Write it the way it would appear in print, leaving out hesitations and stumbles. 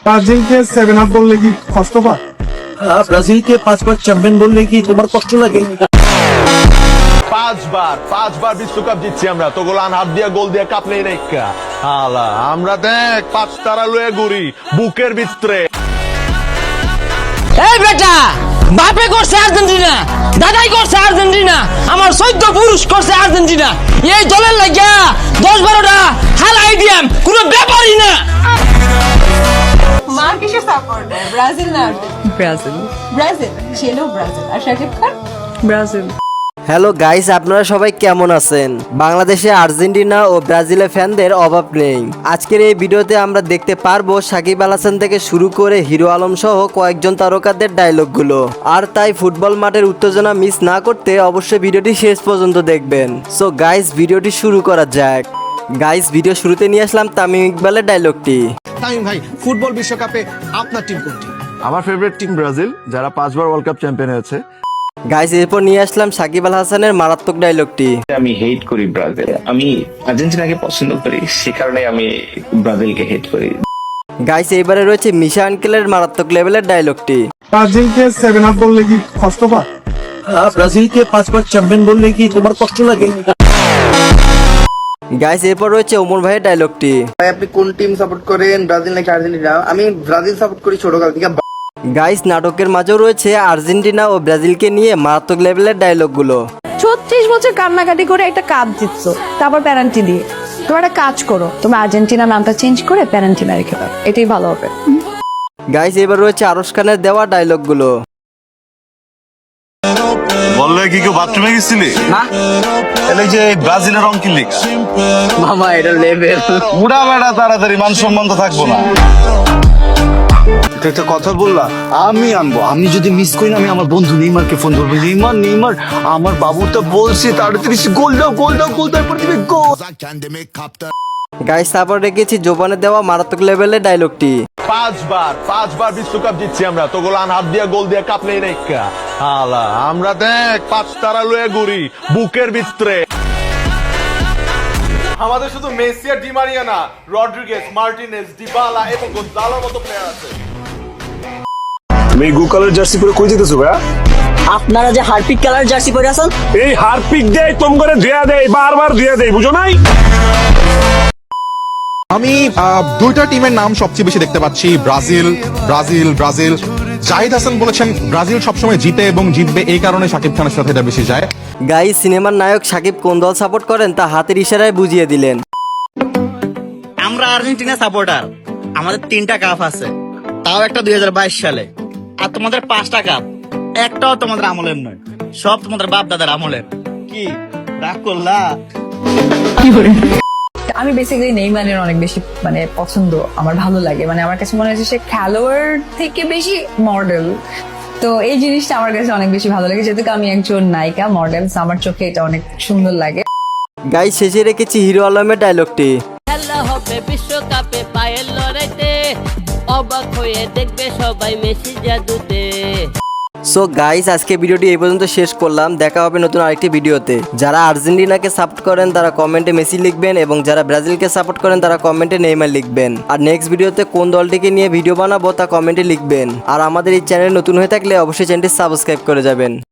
ব্রাজিলকে 7 up বললে কি কষ্ট পায়? ব্রাজিলকে 5 বার চ্যাম্পিয়ন বললে কি তোমার কষ্ট লাগে? পাঁচবার বিশ্বকাপ জিতছি আমরা, তো গোলান হাত দিয়া গোল দিয়া কাপ নেই রেখা হালা আমরা দেখ 5 তারা লয়ে ঘুরি বুকের ভিতরে। এই বেটা, বাপে করছে আর্জেন্টিনা, দাদাই করছে আর্জেন্টিনা, আমার 14 পুরুষ করছে আর্জেন্টিনা। এই দলের লাগিয়া 10-12টা হালাই দিয়াম, কোনো ব্যাপারই না। মা কিসের সাপোর্টার? ব্রাজিল না আর্জেন্টিনা? ব্রাজিল ছিল ব্রাজিল। আর Shakib Khan? Brazil. Hello guys, আপনারা সবাই কেমন আছেন? বাংলাদেশে আর্জেন্টিনা ও ব্রাজিলের ফ্যানদের অভাব নেই। আজকের এই ভিডিওতে আমরা দেখতে পারবো সাকিব আল হাসান থেকে শুরু করে হিরো আলম সহ কয়েকজন তারকাদের ডায়লগগুলো। আর তাই ফুটবল মাঠের উত্তেজনা মিস না করতে অবশ্যই ভিডিওটি শেষ পর্যন্ত দেখবেন। সো গাইস, ভিডিওটি শুরু করা যাক। গাইস, ভিডিও শুরুতে নিয়ে আসলাম তামিম ইকবালের ডায়লগটি। তামিম ভাই, ফুটবল বিশ্বকাপে আপনার টিম কোনটি? আমার ফেভারিট টিম ব্রাজিল, যারা 5 বার ওয়ার্ল্ড কাপ চ্যাম্পিয়ন হয়েছে। গাইস, এরপর নিয়ে আসলাম সাকিব আল হাসানের মারাত্মক ডায়লগটি। আমি হেট করি ব্রাজিল, আমি আর্জেন্টিনাকে পছন্দ করি, সে কারণে আমি ব্রাজিলকে হেট করি। গাইস, এইবারে রয়েছে মিশা আঙ্কেলের মারাত্মক লেভেলের ডায়লগটি। ব্রাজিলকে 7 আপ বললে কি কষ্ট পায়? ব্রাজিলকে 5 বার চ্যাম্পিয়ন বললে কি তোমার কষ্ট লাগে? গাইস, এরপর রয়েছে ওমর ভাইয়ের ডায়লগটি। ভাই আপনি কোন টিম সাপোর্ট করেন, ব্রাজিল নাকি আর্জেন্টিনা? আমি ব্রাজিল সাপোর্ট করি ছোটকাল থেকে। গাইস, নাটকের মাঝেও রয়েছে আর্জেন্টিনা ও ব্রাজিলকে নিয়ে মারাত্মক লেভেলের ডায়লগগুলো। 36 বছর কান্নাকাটি করে একটা কাপ জিতছো, তারপর প্যারান্টি দিয়ে। তোমরা একটা কাজ করো, তোমরা আর্জেন্টিনা নামটা চেঞ্জ করে প্যারান্টিনা রেখে দাও, এটাই ভালো হবে। গাইস, এবার রয়েছে আরশ খানের দেওয়া ডায়লগগুলো। বললে কি কেউ বাথরুমে গেছিলি না? এলে যে ব্রাজিলের রং কি লিখা মামা এটা লেভেল। উড়া বেড়া, তাড়াতাড়ি মান সম্মান তো থাকবো না। একটা কথা বললা, আমি আনবো। আমি যদি মিস করি না, আমি আমার বন্ধু নেইমারকে ফোন করবো। নেইমার আমার বাবুটা বলছে তাড়াতাড়ি গোল দাও, তারপর দিবে গোল। গাইস, তারপর রেখেছি জোবানের দেওয়া মারাত্মক লেভেলের ডায়লগটি। 5 বার বিশ্বকাপ জিতছি আমরা, তো গোলান হাত দিয়া গোল দিয়া কাপ নেই রেখা হালা আমরা দেখ 5 তারা লয়ে ঘুরি বুকের ভিতরে। আমাদের শুধু মেসি আর ডি মারিয়া না, রড্রিগেজ, মার্টিনেজ, ডিবালা এবং গোনজালোর মতো প্লেয়ার আছে। তুমি গো কালার জার্সি পরে কই যেতেছো ভাই? আপনারা যে হারপিক কালার জার্সি পরে আছেন, এই হারপিক দেই তোম করে ধুয়া দেই, বারবার ধুয়া দেই, বুঝো নাই? আমি দুইটা টিমের নাম সবচেয়ে বেশি দেখতে পাচ্ছি, ব্রাজিল। জাহিদ হাসান বলেছেন ব্রাজিল সবসময় জিতে এবং জিতবে, এই কারণে শাকিব খানের সাথে এটা বেশি যায়। গাইস, সিনেমার নায়ক সাকিব কোন দল সাপোর্ট করেন তা হাতের ইশারায় বুঝিয়ে দিলেন। আমরা আর্জেন্টিনা সাপোর্টার। আমাদের 3টা কাপ আছে, তাও একটা 2022 সালে। আর তোমাদের 5টা কাপ, একটাও তোমাদের আমলের নয়, সব তোমাদের বাপ দাদার আমলের। কি রাগ করলা? আমি বেসিক্যালি নেইমারের অনেক বেশি পছন্দ, আমার ভালো লাগে। আমার কাছে মনে হচ্ছে সে খেলোয়াড় থেকে বেশি মডেল। তো এই জিনিসটা আমার কাছে অনেক বেশি ভালো লাগে, যেহেতু আমি একজন নায়িকা মডেল, আমার চোখে এটা অনেক সুন্দর লাগে। গাইস, শেষে রেখেছি হিরো আলমের ডায়লগটি। খেলা হবে বিশ্বকাপে পায়ের লড়াইতে, অবাক হয়ে দেখবে সবাই মেসি জাদুতে। সো গাইস, আজকে ভিডিওটি এই পর্যন্ত শেষ করলাম। দেখা হবে নতুন আরেকটি ভিডিওতে। যারা আর্জেন্টিনাকে সাপোর্ট করেন তারা কমেন্টে মেসি লিখবেন, এবং যারা ব্রাজিলকে সাপোর্ট করেন তারা কমেন্টে নেইমার লিখবেন। আর নেক্সট ভিডিওতে কোন দলটিকে নিয়ে ভিডিও বানাবো তা কমেন্টে লিখবেন। আর আমাদের এই চ্যানেল নতুন হয়ে থাকলে অবশ্যই চ্যানেলটি সাবস্ক্রাইব করে যাবেন।